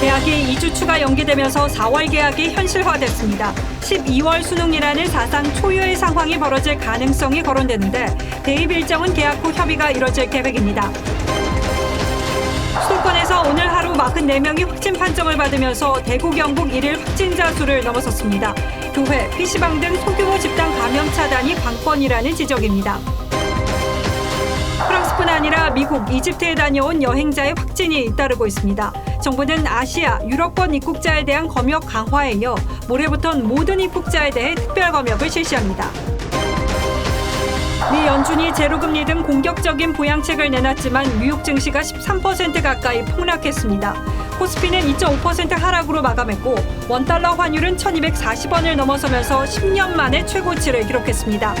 개학이 2주 추가 연기되면서 4월 개학이 현실화됐습니다. 12월 수능이라는 사상 초유의 상황이 벌어질 가능성이 거론되는데 대입 일정은 개학 후 협의가 이뤄질 계획입니다. 수도권에서 오늘 하루 44명이 확진 판정을 받으면서 대구, 경북 1일 확진자 수를 넘어섰습니다. 교회, PC방 등 소규모 집단 감염 차단이 관건이라는 지적입니다. 프랑스뿐 아니라 미국, 이집트에 다녀온 여행자의 확진이 잇따르고 있습니다. 정부는 아시아, 유럽권 입국자에 대한 검역 강화에 이어 모레부터는 모든 입국자에 대해 특별 검역을 실시합니다. 미 연준이 제로금리 등 공격적인 부양책을 내놨지만 뉴욕 증시가 13% 가까이 폭락했습니다. 코스피는 2.5% 하락으로 마감했고 원달러 환율은 1240원을 넘어서면서 10년 만에 최고치를 기록했습니다.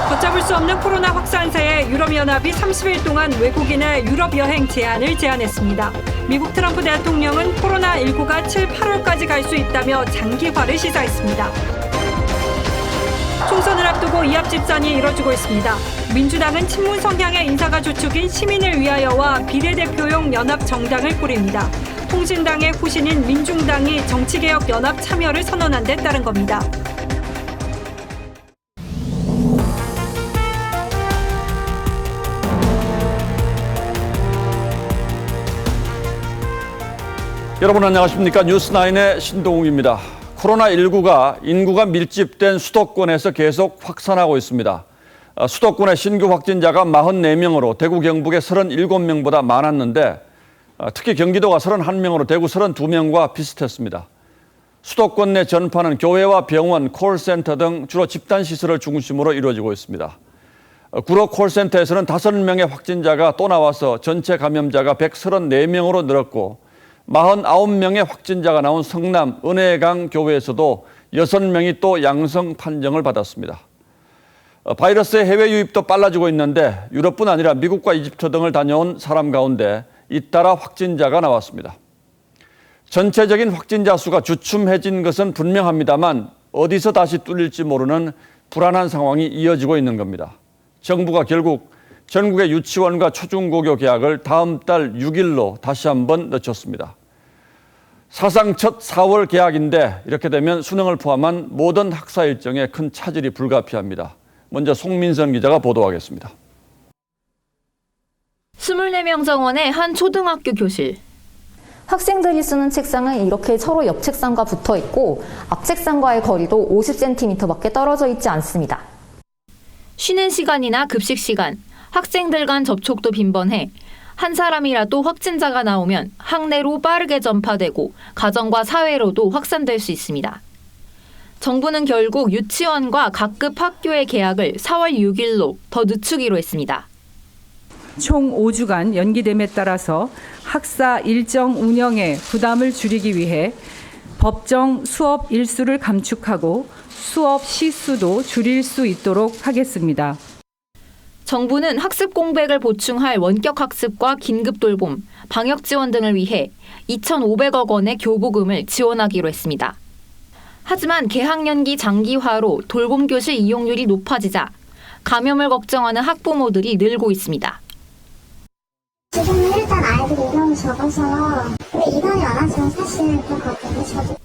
걷잡을 수 없는 코로나 확산세에 유럽연합이 30일 동안 외국인의 유럽 여행 제한을 제한했습니다. 미국 트럼프 대통령은 코로나19가 7, 8월까지 갈 수 있다며 장기화를 시사했습니다. 총선을 앞두고 이합집산이 이뤄지고 있습니다. 민주당은 친문 성향의 인사가 주축인 시민을 위하여와 비례대표용 연합 정당을 꾸립니다. 통진당의 후신인 민중당이 정치개혁 연합 참여를 선언한 데 따른 겁니다. 여러분 안녕하십니까? 뉴스9의 신동욱입니다. 코로나19가 인구가 밀집된 수도권에서 계속 확산하고 있습니다. 수도권의 신규 확진자가 44명으로 대구, 경북의 37명보다 많았는데 특히 경기도가 31명으로 대구 32명과 비슷했습니다. 수도권 내 전파는 교회와 병원, 콜센터 등 주로 집단시설을 중심으로 이루어지고 있습니다. 구로 콜센터에서는 5명의 확진자가 또 나와서 전체 감염자가 134명으로 늘었고 49명의 확진자가 나온 성남 은혜강 교회에서도 6명이 또 양성 판정을 받았습니다. 바이러스의 해외 유입도 빨라지고 있는데 유럽뿐 아니라 미국과 이집트 등을 다녀온 사람 가운데 잇따라 확진자가 나왔습니다. 전체적인 확진자 수가 주춤해진 것은 분명합니다만 어디서 다시 뚫릴지 모르는 불안한 상황이 이어지고 있는 겁니다. 정부가 결국 전국의 유치원과 초중고교 개학을 다음 달 6일로 다시 한번 늦췄습니다. 사상 첫 4월 개학인데 이렇게 되면 수능을 포함한 모든 학사 일정에 큰 차질이 불가피합니다. 먼저 송민선 기자가 보도하겠습니다. 24명 정원의 한 초등학교 교실. 학생들이 쓰는 책상은 이렇게 서로 옆 책상과 붙어 있고 앞 책상과의 거리도 50cm밖에 떨어져 있지 않습니다. 쉬는 시간이나 급식 시간, 학생들 간 접촉도 빈번해 한 사람이라도 확진자가 나오면 학내로 빠르게 전파되고 가정과 사회로도 확산될 수 있습니다. 정부는 결국 유치원과 각급 학교의 개학을 4월 6일로 더 늦추기로 했습니다. 총 5주간 연기됨에 따라서 학사 일정 운영에 부담을 줄이기 위해 법정 수업 일수를 감축하고 수업 시수도 줄일 수 있도록 하겠습니다. 정부는 학습 공백을 보충할 원격 학습과 긴급 돌봄, 방역 지원 등을 위해 2,500억 원의 교부금을 지원하기로 했습니다. 하지만 개학 연기 장기화로 돌봄 교실 이용률이 높아지자 감염을 걱정하는 학부모들이 늘고 있습니다. 지금은 일단 아이들이 인원이 적어서 근데 인원이 많아지면 사실 그렇거든요. 저도.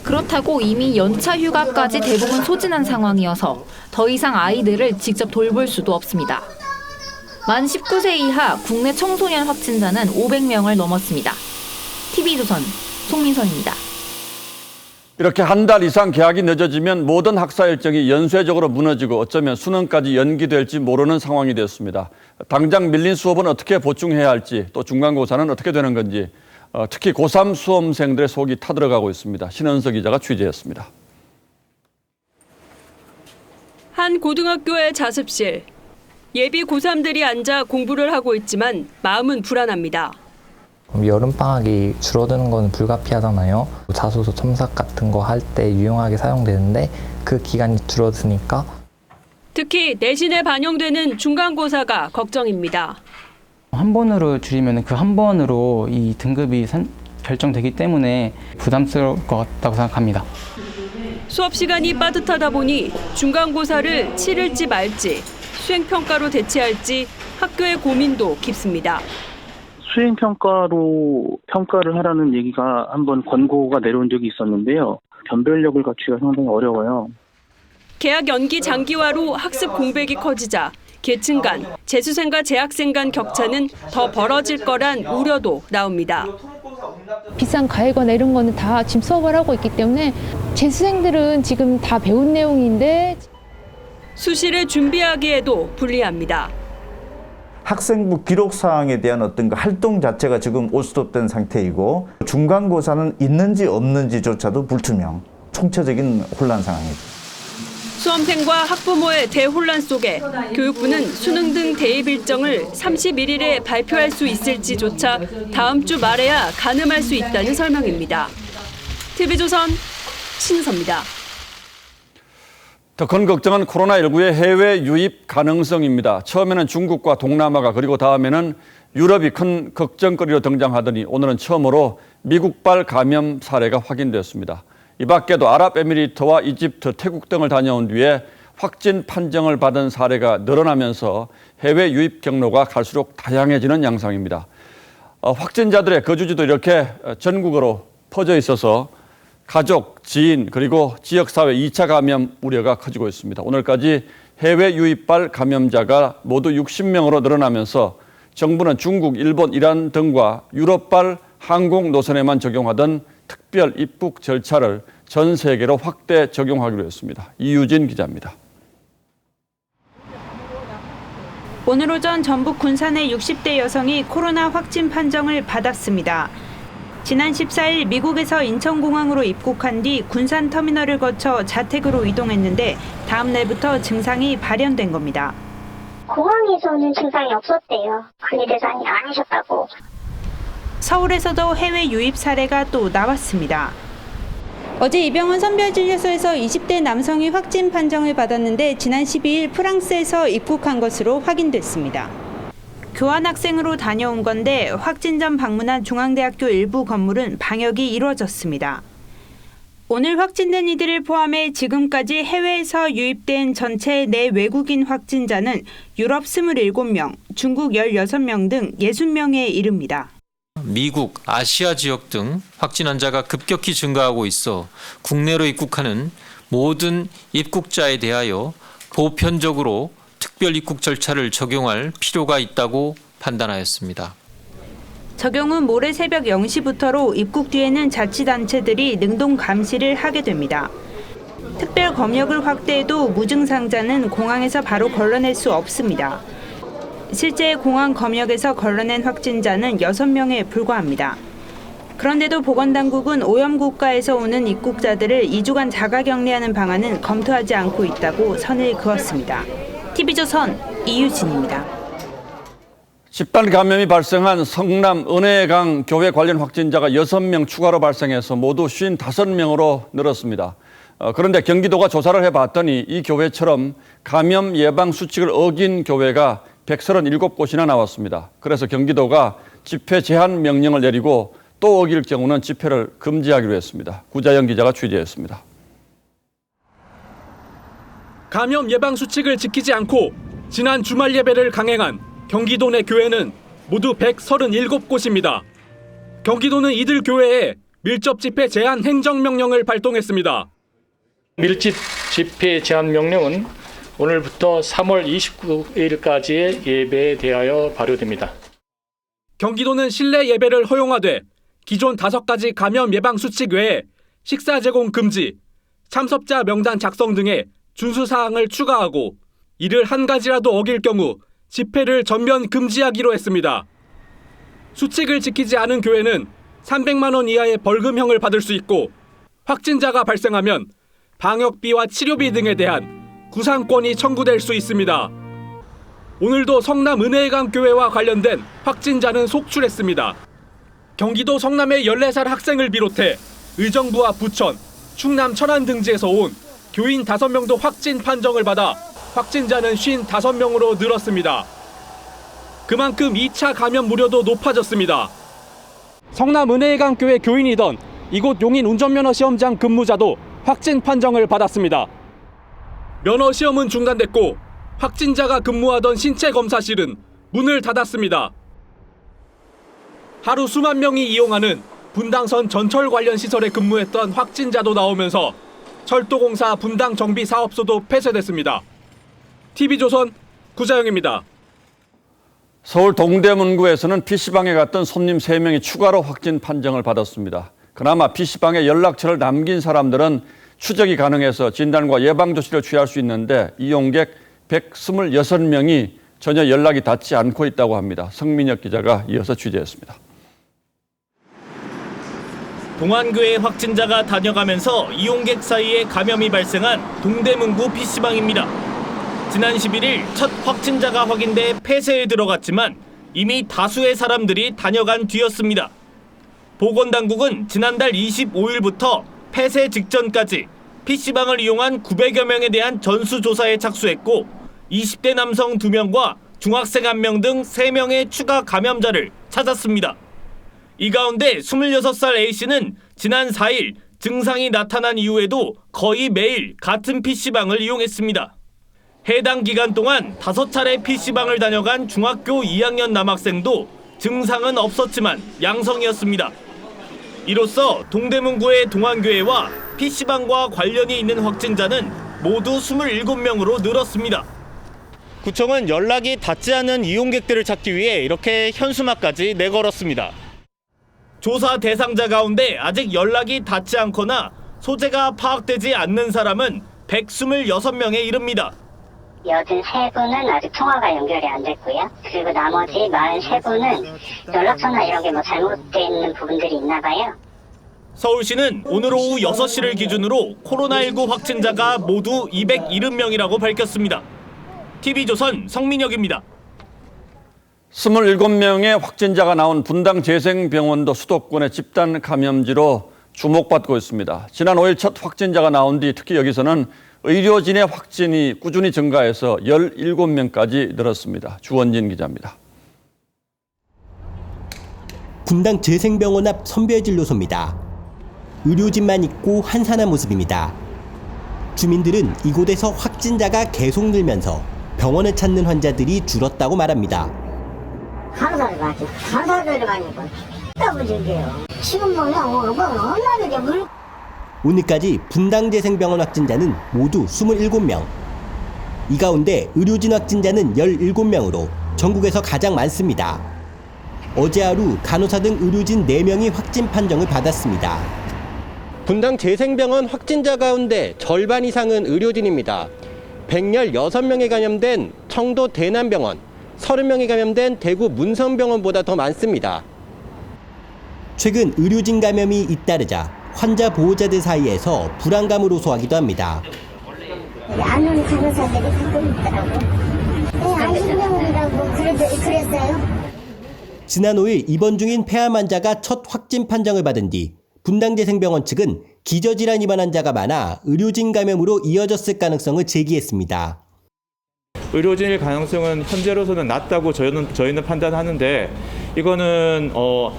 그렇다고 이미 연차 휴가까지 대부분 소진한 상황이어서 더 이상 아이들을 직접 돌볼 수도 없습니다. 만 19세 이하 국내 청소년 확진자는 500명을 넘었습니다. TV조선 송민선입니다. 이렇게 한 달 이상 개학이 늦어지면 모든 학사 일정이 연쇄적으로 무너지고 어쩌면 수능까지 연기될지 모르는 상황이 되었습니다. 당장 밀린 수업은 어떻게 보충해야 할지 또 중간고사는 어떻게 되는 건지 특히 고3 수험생들의 속이 타들어가고 있습니다. 신은석 기자가 취재했습니다. 한 고등학교의 자습실. 예비 고3들이 앉아 공부를 하고 있지만 마음은 불안합니다. 여름방학이 줄어드는 건 불가피하잖아요. 자소서 첨삭 같은 거 할 때 유용하게 사용되는데 그 기간이 줄어드니까 특히 내신에 반영되는 중간고사가 걱정입니다. 한 번으로 줄이면 그 한 번으로 이 등급이 결정되기 때문에 부담스러울 것 같다고 생각합니다. 수업 시간이 빠듯하다 보니 중간고사를 치를지 말지, 수행평가로 대체할지 학교의 고민도 깊습니다. 수행 평가로 평가를 하라는 얘기가 한번 권고가 내려온 적이 있었는데요. 변별력을 갖추기가 상당히 어려워요. 개학 연기 장기화로 학습 공백이 커지자 계층 간, 재수생과 재학생 간 격차는 더 벌어질 거란 우려도 나옵니다. 비싼 과외거나 이런 거는 다 지금 수업을 하고 있기 때문에 재수생들은 지금 다 배운 내용인데 수시를 준비하기에도 불리합니다. 학생부 기록 사항에 대한 어떤 그 활동 자체가 지금 올스톱된 상태이고 중간고사는 있는지 없는지조차도 불투명, 총체적인 혼란 상황이죠. 수험생과 학부모의 대혼란 속에 교육부는 수능 등 대입 일정을 31일에 발표할 수 있을지조차 다음 주 말에야 가늠할 수 있다는 설명입니다. TV조선 신선입니다. 더 큰 걱정은 코로나19의 해외 유입 가능성입니다. 처음에는 중국과 동남아가 그리고 다음에는 유럽이 큰 걱정거리로 등장하더니 오늘은 처음으로 미국발 감염 사례가 확인됐습니다. 이 밖에도 아랍에미리트와 이집트, 태국 등을 다녀온 뒤에 확진 판정을 받은 사례가 늘어나면서 해외 유입 경로가 갈수록 다양해지는 양상입니다. 확진자들의 거주지도 이렇게 전국으로 퍼져 있어서 가족, 지인 그리고 지역사회 2차 감염 우려가 커지고 있습니다. 오늘까지 해외 유입발 감염자가 모두 60명으로 늘어나면서 정부는 중국, 일본, 이란 등과 유럽발 항공 노선에만 적용하던 특별 입국 절차를 전 세계로 확대 적용하기로 했습니다. 이유진 기자입니다. 오늘 오전 전북 군산의 60대 여성이 코로나 확진 판정을 받았습니다. 지난 14일 미국에서 인천공항으로 입국한 뒤 군산 터미널을 거쳐 자택으로 이동했는데 다음 날부터 증상이 발현된 겁니다. 공항에서는 증상이 없었대요. 근위 대상이 아니셨다고. 서울에서도 해외 유입 사례가 또 나왔습니다. 어제 이병헌 선별진료소에서 20대 남성이 확진 판정을 받았는데 지난 12일 프랑스에서 입국한 것으로 확인됐습니다. 교환학생으로 다녀온 건데 확진 전 방문한 중앙대학교 일부 건물은 방역이 이루어졌습니다. 오늘 확진된 이들을 포함해 지금까지 해외에서 유입된 전체 내 외국인 확진자는 유럽 27명, 중국 16명 등 60명에 이릅니다. 미국, 아시아 지역 등 확진 환자가 급격히 증가하고 있어 국내로 입국하는 모든 입국자에 대하여 보편적으로 특별 입국 절차를 적용할 필요가 있다고 판단하였습니다. 적용은 모레 새벽 0시부터로 입국 뒤에는 자치단체들이 능동 감시를 하게 됩니다. 특별 검역을 확대해도 무증상자는 공항에서 바로 걸러낼 수 없습니다. 실제 공항 검역에서 걸러낸 확진자는 6명에 불과합니다. 그런데도 보건당국은 오염국가에서 오는 입국자들을 2주간 자가격리하는 방안은 검토하지 않고 있다고 선을 그었습니다. TV조선 이유진입니다. 집단 감염이 발생한 성남 은혜강 교회 관련 확진자가 6명 추가로 발생해서 모두 55명으로 늘었습니다. 그런데 경기도가 조사를 해봤더니 이 교회처럼 감염 예방 수칙을 어긴 교회가 137곳이나 나왔습니다. 그래서 경기도가 집회 제한 명령을 내리고 또 어길 경우는 집회를 금지하기로 했습니다. 구자영 기자가 취재했습니다. 감염 예방 수칙을 지키지 않고 지난 주말 예배를 강행한 경기도 내 교회는 모두 137곳입니다. 경기도는 이들 교회에 밀접 집회 제한 행정명령을 발동했습니다. 밀집 집회 제한 명령은 오늘부터 3월 29일까지의 예배에 대하여 발효됩니다. 경기도는 실내 예배를 허용하되 기존 5가지 감염 예방 수칙 외에 식사 제공 금지, 참석자 명단 작성 등의 준수 사항을 추가하고 이를 한 가지라도 어길 경우 집회를 전면 금지하기로 했습니다. 수칙을 지키지 않은 교회는 300만 원 이하의 벌금형을 받을 수 있고 확진자가 발생하면 방역비와 치료비 등에 대한 구상권이 청구될 수 있습니다. 오늘도 성남 은혜강 교회와 관련된 확진자는 속출했습니다. 경기도 성남의 14살 학생을 비롯해 의정부와 부천, 충남 천안 등지에서 온 교인 5명도 확진 판정을 받아 확진자는 55명으로 늘었습니다. 그만큼 2차 감염 우려도 높아졌습니다. 성남 은혜강 교회 교인이던 이곳 용인 운전면허 시험장 근무자도 확진 판정을 받았습니다. 면허 시험은 중단됐고 확진자가 근무하던 신체 검사실은 문을 닫았습니다. 하루 수만 명이 이용하는 분당선 전철 관련 시설에 근무했던 확진자도 나오면서 철도공사 분당 정비 사업소도 폐쇄됐습니다. TV조선 구자영입니다. 서울 동대문구에서는 PC방에 갔던 손님 3명이 추가로 확진 판정을 받았습니다. 그나마 PC방에 연락처를 남긴 사람들은 추적이 가능해서 진단과 예방조치를 취할 수 있는데 이용객 126명이 전혀 연락이 닿지 않고 있다고 합니다. 성민혁 기자가 이어서 취재했습니다. 동안교회 확진자가 다녀가면서 이용객 사이에 감염이 발생한 동대문구 PC방입니다. 지난 11일 첫 확진자가 확인돼 폐쇄에 들어갔지만 이미 다수의 사람들이 다녀간 뒤였습니다. 보건당국은 지난달 25일부터 폐쇄 직전까지 PC방을 이용한 900여 명에 대한 전수조사에 착수했고 20대 남성 2명과 중학생 1명 등 3명의 추가 감염자를 찾았습니다. 이 가운데 26살 A씨는 지난 4일 증상이 나타난 이후에도 거의 매일 같은 PC방을 이용했습니다. 해당 기간 동안 5차례 PC방을 다녀간 중학교 2학년 남학생도 증상은 없었지만 양성이었습니다. 이로써 동대문구의 동안교회와 PC방과 관련이 있는 확진자는 모두 27명으로 늘었습니다. 구청은 연락이 닿지 않은 이용객들을 찾기 위해 이렇게 현수막까지 내걸었습니다. 조사 대상자 가운데 아직 연락이 닿지 않거나 소재가 파악되지 않는 사람은 126명에 이릅니다. 83분은 아직 통화가 연결이 안 됐고요. 그리고 나머지 43분은 연락처나 이런 게 뭐 잘못돼 있는 부분들이 있나 봐요. 서울시는 오늘 오후 6시를 기준으로 코로나19 확진자가 모두 270명이라고 밝혔습니다. TV조선 성민혁입니다. 27명의 확진자가 나온 분당 재생병원도 수도권의 집단 감염지로 주목받고 있습니다. 지난 5일 첫 확진자가 나온 뒤 특히 여기서는 의료진의 확진이 꾸준히 증가해서 17명까지 늘었습니다. 주원진 기자입니다. 분당 재생병원 앞 선별진료소입니다. 의료진만 있고 한산한 모습입니다. 주민들은 이곳에서 확진자가 계속 늘면서 병원을 찾는 환자들이 줄었다고 말합니다. 간호사들 많지. 간호사들이 많이 있고. 있다고 얘기해요. 지금 얼마나 물. 오늘까지 분당 재생병원 확진자는 모두 27명. 이 가운데 의료진 확진자는 17명으로 전국에서 가장 많습니다. 어제 하루 간호사 등 의료진 4명이 확진 판정을 받았습니다. 분당 재생병원 확진자 가운데 절반 이상은 의료진입니다. 116명이 감염된 청도 대남병원, 30명이 감염된 대구 문성병원보다 더 많습니다. 최근 의료진 감염이 잇따르자 환자 보호자들 사이에서 불안감을 호소하기도 합니다. 안 오는 간호사들이 가끔 있더라고. 안심병원이라고 그랬어요. 지난 5일 입원 중인 폐암 환자가 첫 확진 판정을 받은 뒤 분당재생병원 측은 기저질환 입원 환자가 많아 의료진 감염으로 이어졌을 가능성을 제기했습니다. 의료진일 가능성은 현재로서는 낮다고 저희는 판단하는데 이거는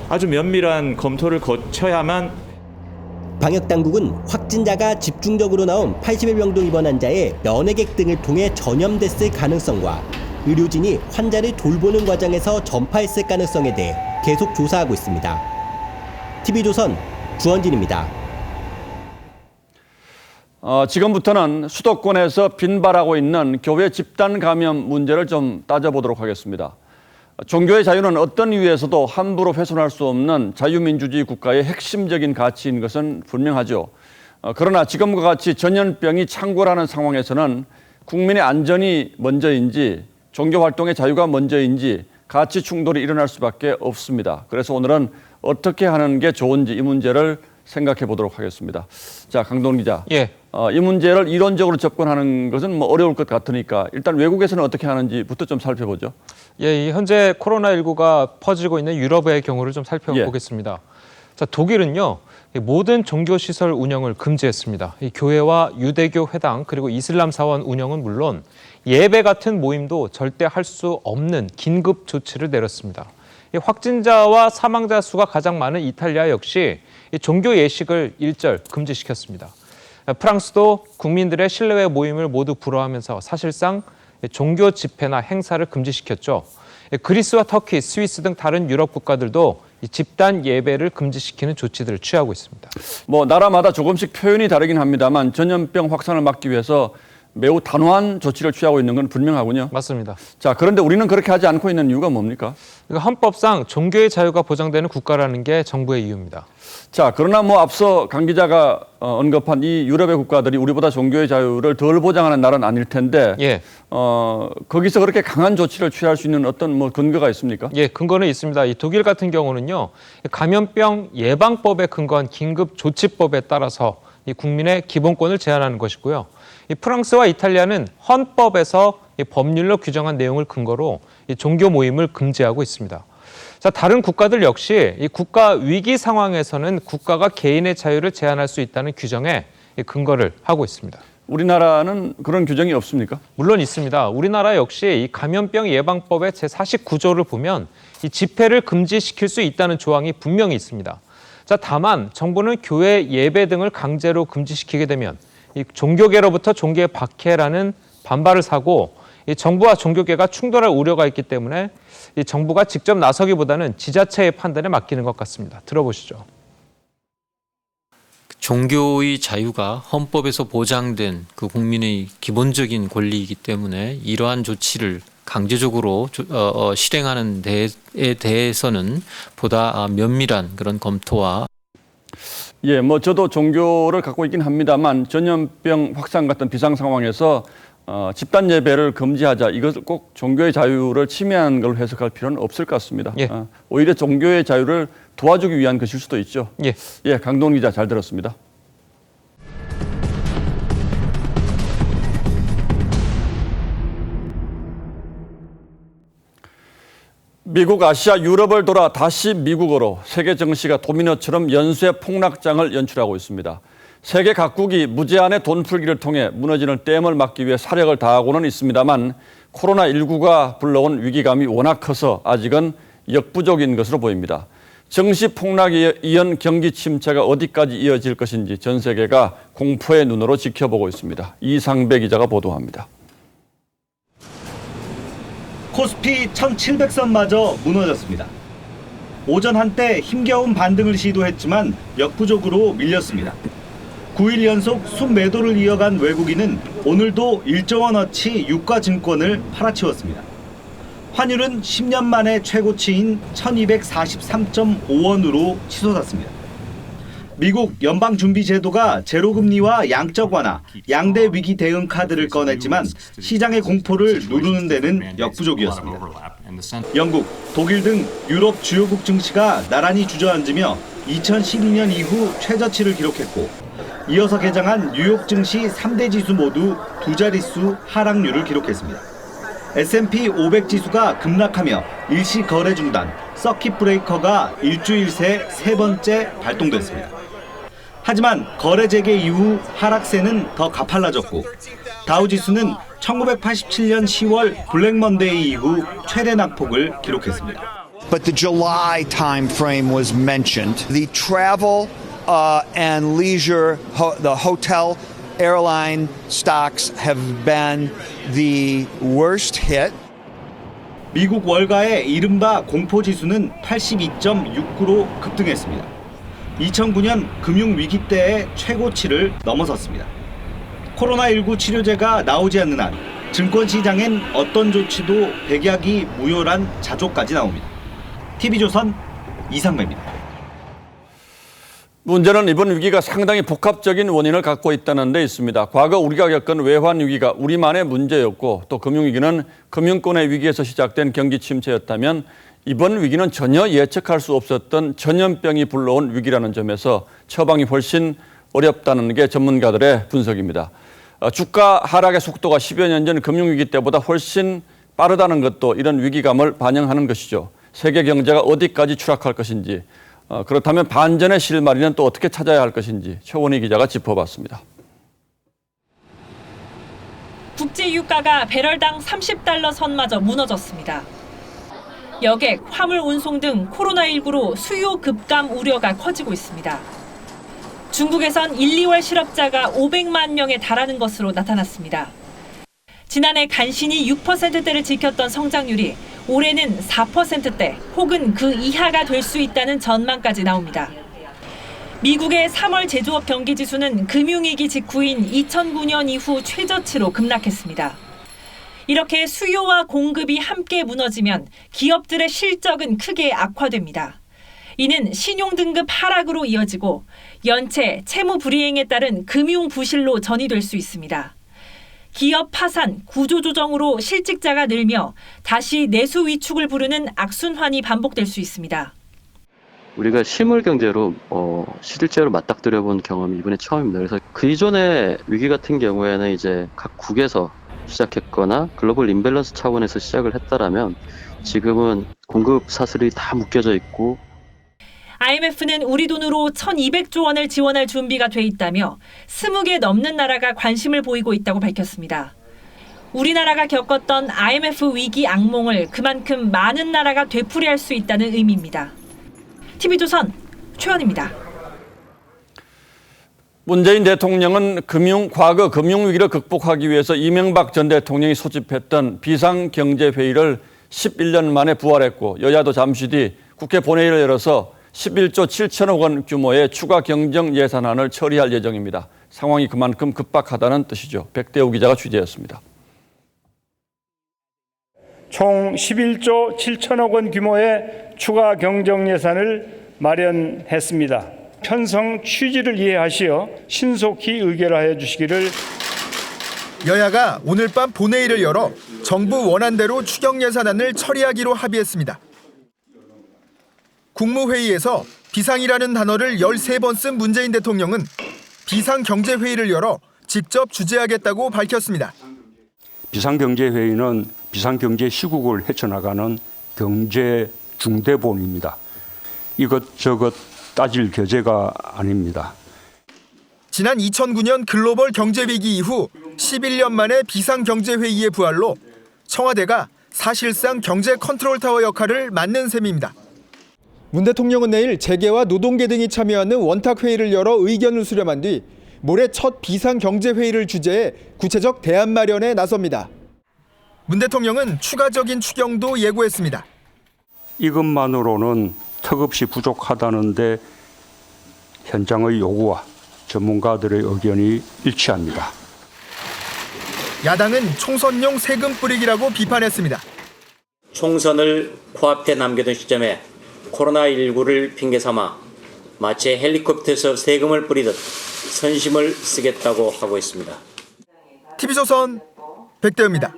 아주 면밀한 검토를 거쳐야만. 방역당국은 확진자가 집중적으로 나온 81명동 입원 환자의 면회객 등을 통해 전염됐을 가능성과 의료진이 환자를 돌보는 과정에서 전파했을 가능성에 대해 계속 조사하고 있습니다. TV조선 주원진입니다. 지금부터는 수도권에서 빈발하고 있는 교회 집단 감염 문제를 좀 따져보도록 하겠습니다. 종교의 자유는 어떤 이유에서도 함부로 훼손할 수 없는 자유민주주의 국가의 핵심적인 가치인 것은 분명하죠. 그러나 지금과 같이 전염병이 창궐하는 상황에서는 국민의 안전이 먼저인지 종교활동의 자유가 먼저인지 가치 충돌이 일어날 수밖에 없습니다. 그래서 오늘은 어떻게 하는 게 좋은지 이 문제를 생각해 보도록 하겠습니다. 자, 강동 기자. 예. 이 문제를 이론적으로 접근하는 것은 뭐 어려울 것 같으니까 일단 외국에서는 어떻게 하는지부터 좀 살펴보죠. 예, 현재 코로나19가 퍼지고 있는 유럽의 경우를 좀 살펴보겠습니다. 자, 독일은요, 모든 종교시설 운영을 금지했습니다. 이 교회와 유대교 회당 그리고 이슬람 사원 운영은 물론 예배 같은 모임도 절대 할 수 없는 긴급 조치를 내렸습니다. 이 확진자와 사망자 수가 가장 많은 이탈리아 역시 이 종교 예식을 일절 금지시켰습니다. 프랑스도 국민들의 실내외 모임을 모두 불허하면서 사실상 종교 집회나 행사를 금지시켰죠. 그리스와 터키, 스위스 등 다른 유럽 국가들도 이 집단 예배를 금지시키는 조치들을 취하고 있습니다. 뭐 나라마다 조금씩 표현이 다르긴 합니다만 전염병 확산을 막기 위해서 매우 단호한 조치를 취하고 있는 건 분명하군요. 맞습니다. 자, 그런데 우리는 그렇게 하지 않고 있는 이유가 뭡니까? 헌법상 종교의 자유가 보장되는 국가라는 게 정부의 이유입니다. 자, 그러나 뭐 앞서 강 기자가 언급한 이 유럽의 국가들이 우리보다 종교의 자유를 덜 보장하는 나라는 아닐 텐데, 예. 거기서 그렇게 강한 조치를 취할 수 있는 어떤 뭐 근거가 있습니까? 예, 근거는 있습니다. 이 독일 같은 경우는요, 감염병 예방법에 근거한 긴급 조치법에 따라서 이 국민의 기본권을 제한하는 것이고요. 이 프랑스와 이탈리아는 헌법에서 이 법률로 규정한 내용을 근거로 이 종교 모임을 금지하고 있습니다. 자, 다른 국가들 역시 이 국가 위기 상황에서는 국가가 개인의 자유를 제한할 수 있다는 규정에 이 근거를 하고 있습니다. 우리나라는 그런 규정이 없습니까? 물론 있습니다. 우리나라 역시 이 감염병 예방법의 제49조를 보면 이 집회를 금지시킬 수 있다는 조항이 분명히 있습니다. 자, 다만 정부는 교회 예배 등을 강제로 금지시키게 되면 이 종교계로부터 종교의 박해라는 반발을 사고 이 정부와 종교계가 충돌할 우려가 있기 때문에 이 정부가 직접 나서기보다는 지자체의 판단에 맡기는 것 같습니다. 들어보시죠. 종교의 자유가 헌법에서 보장된 그 국민의 기본적인 권리이기 때문에 이러한 조치를 강제적으로 실행하는 데에 대해서는 보다 면밀한 그런 검토와 예, 뭐 저도 종교를 갖고 있긴 합니다만 전염병 확산 같은 비상 상황에서 집단 예배를 금지하자, 이것을 꼭 종교의 자유를 침해하는 걸로 해석할 필요는 없을 것 같습니다. 예. 오히려 종교의 자유를 도와주기 위한 것일 수도 있죠. 예. 예, 강동원 기자 잘 들었습니다. 미국, 아시아, 유럽을 돌아 다시 미국으로 세계 정시가 도미노처럼 연쇄 폭락장을 연출하고 있습니다. 세계 각국이 무제한의 돈 풀기를 통해 무너지는 댐을 막기 위해 사력을 다하고는 있습니다만 코로나19가 불러온 위기감이 워낙 커서 아직은 역부족인 것으로 보입니다. 정시 폭락에 이은 경기 침체가 어디까지 이어질 것인지 전 세계가 공포의 눈으로 지켜보고 있습니다. 이상배 기자가 보도합니다. 코스피 1700선마저 무너졌습니다. 오전 한때 힘겨운 반등을 시도했지만 역부족으로 밀렸습니다. 9일 연속 순매도를 이어간 외국인은 오늘도 일정원어치 유가 증권을 팔아치웠습니다. 환율은 10년 만에 최고치인 1243.5원으로 치솟았습니다. 미국 연방준비제도가 제로금리와 양적 완화, 양대 위기 대응 카드를 꺼냈지만 시장의 공포를 누르는 데는 역부족이었습니다. 영국, 독일 등 유럽 주요국 증시가 나란히 주저앉으며 2012년 이후 최저치를 기록했고 이어서 개장한 뉴욕 증시 3대 지수 모두 두 자릿수 하락률을 기록했습니다. S&P 500 지수가 급락하며 일시 거래 중단, 서킷 브레이커가 일주일 새 세 번째 발동됐습니다. 하지만 거래 재개 이후 하락세는 더 가팔라졌고 다우지수는 1987년 10월 블랙 먼데이 이후 최대 낙폭을 기록했습니다. But the July time frame was mentioned. The travel and leisure, the hotel, airline stocks have been the worst hit. 미국 월가의 이른바 공포지수는 82.69로 급등했습니다. 2009년 금융위기 때의 최고치를 넘어섰습니다. 코로나19 치료제가 나오지 않는 한 증권시장엔 어떤 조치도 백약이 무효란 자조까지 나옵니다. TV조선 이상배입니다. 문제는 이번 위기가 상당히 복합적인 원인을 갖고 있다는 데 있습니다. 과거 우리가 겪은 외환 위기가 우리만의 문제였고 또 금융위기는 금융권의 위기에서 시작된 경기 침체였다면 이번 위기는 전혀 예측할 수 없었던 전염병이 불러온 위기라는 점에서 처방이 훨씬 어렵다는 게 전문가들의 분석입니다. 주가 하락의 속도가 10여 년 전 금융위기 때보다 훨씬 빠르다는 것도 이런 위기감을 반영하는 것이죠. 세계 경제가 어디까지 추락할 것인지, 그렇다면 반전의 실마리는 또 어떻게 찾아야 할 것인지 최원희 기자가 짚어봤습니다. 국제 유가가 배럴당 30달러 선마저 무너졌습니다. 여객, 화물 운송 등 코로나19로 수요 급감 우려가 커지고 있습니다. 중국에선 1, 2월 실업자가 500만 명에 달하는 것으로 나타났습니다. 지난해 간신히 6%대를 지켰던 성장률이 올해는 4%대 혹은 그 이하가 될 수 있다는 전망까지 나옵니다. 미국의 3월 제조업 경기 지수는 금융위기 직후인 2009년 이후 최저치로 급락했습니다. 이렇게 수요와 공급이 함께 무너지면 기업들의 실적은 크게 악화됩니다. 이는 신용등급 하락으로 이어지고 연체, 채무 불이행에 따른 금융 부실로 전이될 수 있습니다. 기업 파산, 구조조정으로 실직자가 늘며 다시 내수 위축을 부르는 악순환이 반복될 수 있습니다. 우리가 실물 경제로 실제로 맞닥뜨려 본 경험이 이번에 처음입니다. 그래서 그 이전의 위기 같은 경우에는 이제 각 국에서 시작했거나 글로벌 임밸런스 차원에서 시작을 했다라면 지금은 공급 사슬이 다 묶여져 있고 IMF는 우리 돈으로 1,200조 원을 지원할 준비가 돼 있다며 20개 넘는 나라가 관심을 보이고 있다고 밝혔습니다. 우리나라가 겪었던 IMF 위기 악몽을 그만큼 많은 나라가 되풀이할 수 있다는 의미입니다. TV조선 최원입니다. 문재인 대통령은 과거 금융위기를 극복하기 위해서 이명박 전 대통령이 소집했던 비상경제회의를 11년 만에 부활했고 여야도 잠시 뒤 국회 본회의를 열어서 11조 7천억 원 규모의 추가 경정 예산안을 처리할 예정입니다. 상황이 그만큼 급박하다는 뜻이죠. 백대우 기자가 취재했습니다. 총 11조 7천억 원 규모의 추가 경정 예산을 마련했습니다. 편성 취지를 이해하시어 신속히 의결하여 주시기를. 여야가 오늘 밤 본회의를 열어 정부 원안대로 추경 예산안을 처리하기로 합의했습니다. 국무회의에서 비상이라는 단어를 13번 쓴 문재인 대통령은 비상경제회의를 열어 직접 주재하겠다고 밝혔습니다. 비상경제회의는 비상경제 시국을 헤쳐나가는 경제 중대본입니다. 이것저것 따질 겨제가 아닙니다. 지난 2009년 글로벌 경제위기 이후 11년 만에 비상경제회의의 부활로 청와대가 사실상 경제 컨트롤타워 역할을 맡는 셈입니다. 문 대통령은 내일 재계와 노동계 등이 참여하는 원탁회의를 열어 의견을 수렴한 뒤 모레 첫 비상경제회의를 주재해 구체적 대안 마련에 나섭니다. 문 대통령은 추가적인 추경도 예고했습니다. 이것만으로는 턱없이 부족하다는데 현장의 요구와 전문가들의 의견이 일치합니다. 야당은 총선용 세금 뿌리기라고 비판했습니다. 총선을 코앞에 남겨둔 시점에 코로나19를 핑계삼아 마치 헬리콥터에서 세금을 뿌리듯 선심을 쓰겠다고 하고 있습니다. TV조선 백대우입니다.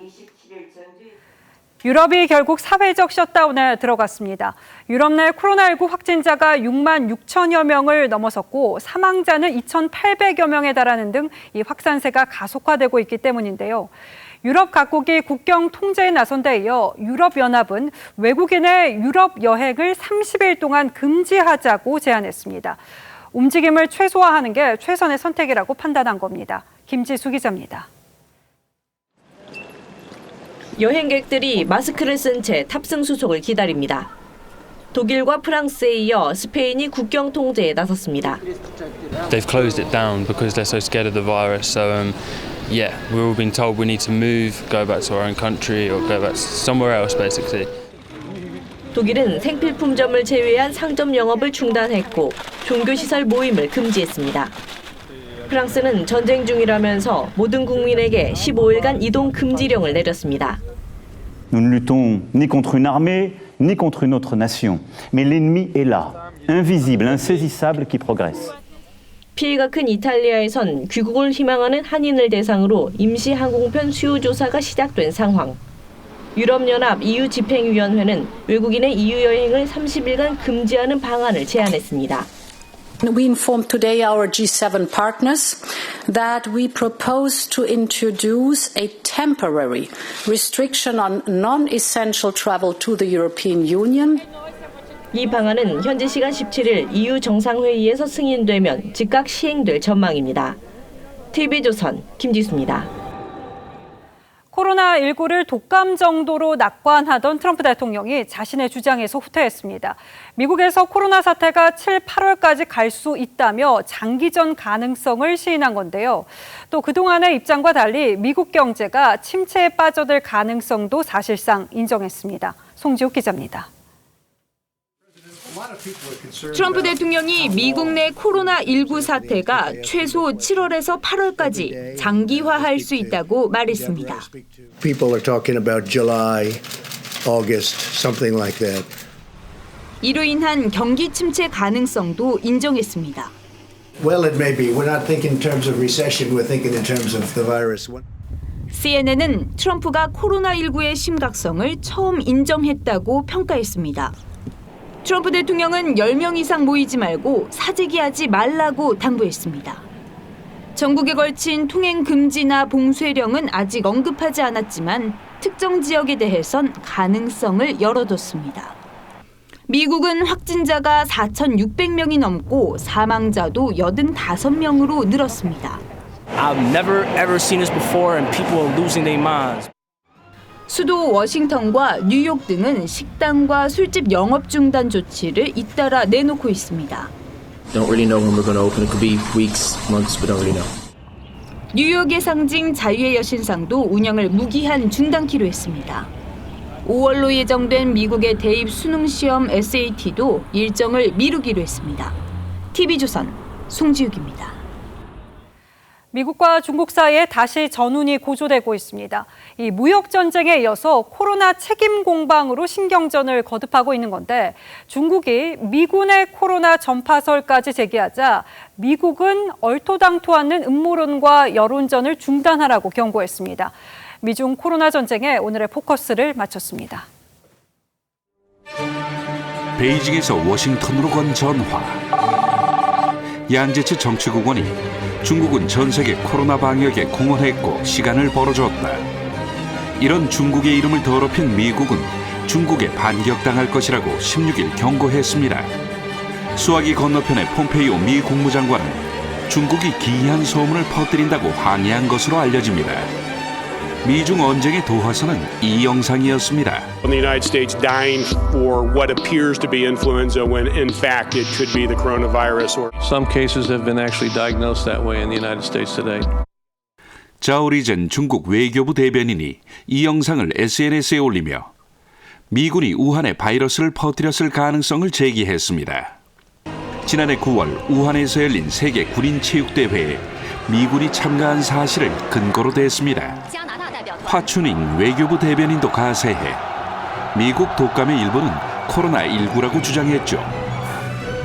유럽이 결국 사회적 셧다운에 들어갔습니다. 유럽 내 코로나19 확진자가 6만 6천여 명을 넘어섰고 사망자는 2,800여 명에 달하는 등 이 확산세가 가속화되고 있기 때문인데요. 유럽 각국이 국경 통제에 나선 데 이어 유럽연합은 외국인의 유럽 여행을 30일 동안 금지하자고 제안했습니다. 움직임을 최소화하는 게 최선의 선택이라고 판단한 겁니다. 김지수 기자입니다. 여행객들이 마스크를 쓴 채 탑승 수속을 기다립니다. 독일과 프랑스에 이어 스페인이 국경 통제에 나섰습니다. They've closed it down because they're so scared of the virus. So yeah, we're all being told we need to move, go back to our own country or go back somewhere else basically. 독일은 생필품점을 제외한 상점 영업을 중단했고 종교시설 모임을 금지했습니다. 프랑스는 전쟁 중이라면서 모든 국민에게 15일간 이동 금지령을 내렸습니다. Nous ne luttons ni contre une armée, ni contre une autre nation. Mais l'ennemi est là, invisible, insaisissable, qui progresse. 피해가 큰 이탈리아에선 귀국을 희망하는 한인을 대상으로 임시 항공편 수요 조사가 시작된 상황. 유럽연합 EU 집행위원회는 외국인의 EU 여행을 30일간 금지하는 방안을 제안했습니다. We informed today our G7 partners that we propose to introduce a temporary restriction on non-essential travel to the European Union. 이 방안은 현지 시간 17일 EU 정상회의에서 승인되면 즉각 시행될 전망입니다. TV조선 김지수입니다. 코로나19를 독감 정도로 낙관하던 트럼프 대통령이 자신의 주장에서 후퇴했습니다. 미국에서 코로나 사태가 7, 8월까지 갈 수 있다며 장기전 가능성을 시인한 건데요. 또 그동안의 입장과 달리 미국 경제가 침체에 빠져들 가능성도 사실상 인정했습니다. 송지욱 기자입니다. 트럼프 대통령이 미국 내 코로나19 사태가 최소 7월에서 8월까지 장기화할 수 있다고 말했습니다. People are talking about July, August, something like that. 이로 인한 경기 침체 가능성도 인정했습니다. Well, it may be. We're not thinking in terms of recession. We're thinking in terms of the virus. CNN은 트럼프가 코로나19의 심각성을 처음 인정했다고 평가했습니다. 트럼프 대통령은 10명 이상 모이지 말고 사재기하지 말라고 당부했습니다. 전국에 걸친 통행 금지나 봉쇄령은 아직 언급하지 않았지만 특정 지역에 대해선 가능성을 열어뒀습니다. 미국은 확진자가 4,600명이 넘고 사망자도 85명으로 늘었습니다. I've never ever seen this before and people are losing their minds. 수도 워싱턴과 뉴욕 등은 식당과 술집 영업 중단 조치를 잇따라 내놓고 있습니다. Don't really know when we're going to open. It could be weeks, months, we don't really know. 뉴욕의 상징 자유의 여신상도 운영을 무기한 중단키로 했습니다. 5월로 예정된 미국의 대입 수능 시험 SAT도 일정을 미루기로 했습니다. TV조선 송지욱입니다. 미국과 중국 사이에 다시 전운이 고조되고 있습니다. 이 무역 전쟁에 이어서 코로나 책임 공방으로 신경전을 거듭하고 있는 건데 중국이 미군의 코로나 전파설까지 제기하자 미국은 얼토당토하는 음모론과 여론전을 중단하라고 경고했습니다. 미중 코로나 전쟁에 오늘의 포커스를 마쳤습니다. 베이징에서 워싱턴으로 건 전화. 양재치 정치국원이 중국은 전 세계 코로나 방역에 공헌했고 시간을 벌어줬다. 이런 중국의 이름을 더럽힌 미국은 중국에 반격당할 것이라고 16일 경고했습니다. 수화기 건너편의 폼페이오 미 국무장관은 중국이 기이한 소문을 퍼뜨린다고 항의한 것으로 알려집니다. 미중 언쟁의 도화선은 이 영상이었습니다. The United States dying for what appears to be influenza when in fact it could be the coronavirus. Some cases have been actually diagnosed that way in the United States today. 자오리젠 중국 외교부 대변인이 이 영상을 SNS에 올리며 미군이 우한에 바이러스를 퍼뜨렸을 가능성을 제기했습니다. 지난해 9월 우한에서 열린 세계 군인 체육대회에 미군이 참가한 사실을 근거로 댔습니다. 화춘잉 외교부 대변인도 가세해 미국 독감의 일부는 코로나19라고 주장했죠.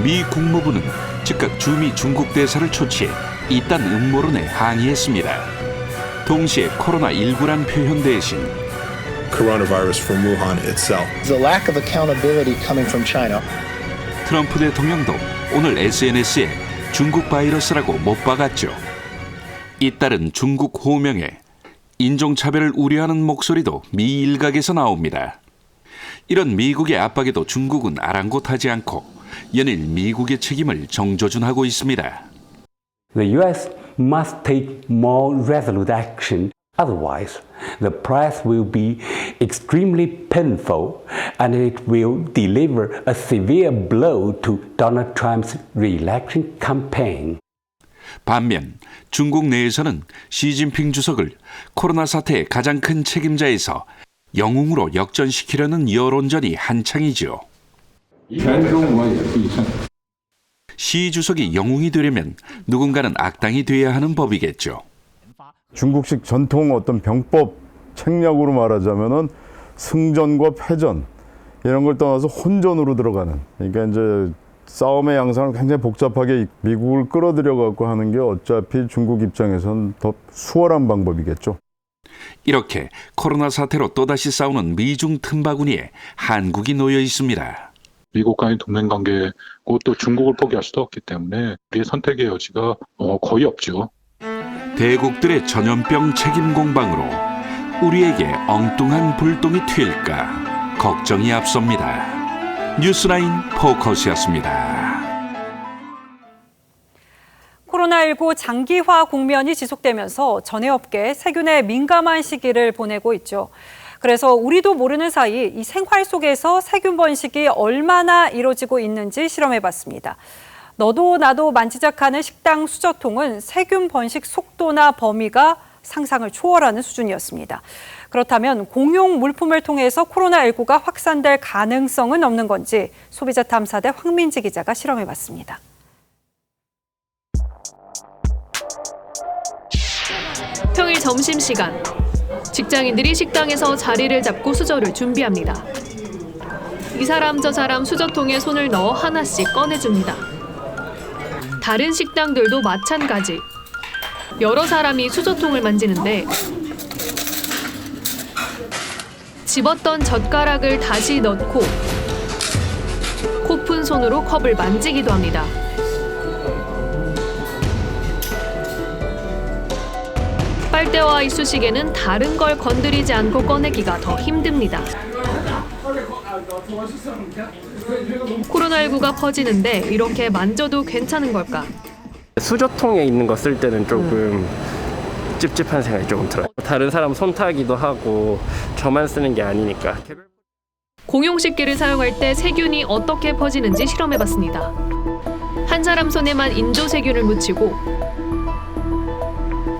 미 국무부는 즉각 주미 중국 대사를 초치해 이딴 음모론에 항의했습니다. 동시에 코로나19란 표현 대신 coronavirus from Wuhan itself. The lack of accountability coming from China. 트럼프 대통령도 오늘 SNS에 중국 바이러스라고 못 박았죠. 잇따른 중국 호명에 인종차별을 우려하는 목소리도 미 일각에서 나옵니다. 이런 미국의 압박에도 중국은 아랑곳하지 않고 연일 미국의 책임을 정조준하고 있습니다. The U.S. must take more resolute action. Otherwise, the price will be extremely painful and it will deliver a severe blow to Donald Trump's re-election campaign. 반면 중국 내에서는 시진핑 주석을 코로나 사태의 가장 큰 책임자에서 영웅으로 역전시키려는 여론전이 한창이죠. 시 주석이 영웅이 되려면 누군가는 악당이 돼야 하는 법이겠죠. 중국식 전통 어떤 병법 책략으로 말하자면은 승전과 패전 이런 걸 떠나서 혼전으로 들어가는, 그러니까 이제 싸움의 양상을 굉장히 복잡하게 미국을 끌어들여 갖고 하는 게 어차피 중국 입장에선 더 수월한 방법이겠죠. 이렇게 코로나 사태로 또다시 싸우는 미중 틈바구니에 한국이 놓여 있습니다. 미국과의 동맹 관계고 또 중국을 포기할 수도 없기 때문에 우리의 선택의 여지가 거의 없죠. 대국들의 전염병 책임 공방으로 우리에게 엉뚱한 불똥이 튈까 걱정이 앞섭니다. 뉴스라인 포커스였습니다. 코로나19 장기화 국면이 지속되면서 전해업계 세균에 민감한 시기를 보내고 있죠. 그래서 우리도 모르는 사이 이 생활 속에서 세균 번식이 얼마나 이루어지고 있는지 실험해봤습니다. 너도 나도 만지작하는 식당 수저통은 세균 번식 속도나 범위가 상상을 초월하는 수준이었습니다. 그렇다면 공용 물품을 통해서 코로나19가 확산될 가능성은 없는 건지 소비자 탐사대 황민지 기자가 실험해봤습니다. 평일 점심시간, 직장인들이 식당에서 자리를 잡고 수저를 준비합니다. 이 사람 저 사람 수저통에 손을 넣어 하나씩 꺼내줍니다. 다른 식당들도 마찬가지. 여러 사람이 수저통을 만지는데 집었던 젓가락을 다시 넣고 코푼 손으로 컵을 만지기도 합니다. 빨대와 이쑤시개는 다른 걸 건드리지 않고 꺼내기가 더 힘듭니다. 코로나19가 퍼지는데 이렇게 만져도 괜찮은 걸까? 수저통에 있는 거 쓸 때는 조금 찝찝한 생각이 조금 들어요. 다른 사람 손 타기도 하고 저만 쓰는 게 아니니까. 공용 식기를 사용할 때 세균이 어떻게 퍼지는지 실험해봤습니다. 한 사람 손에만 인조 세균을 묻히고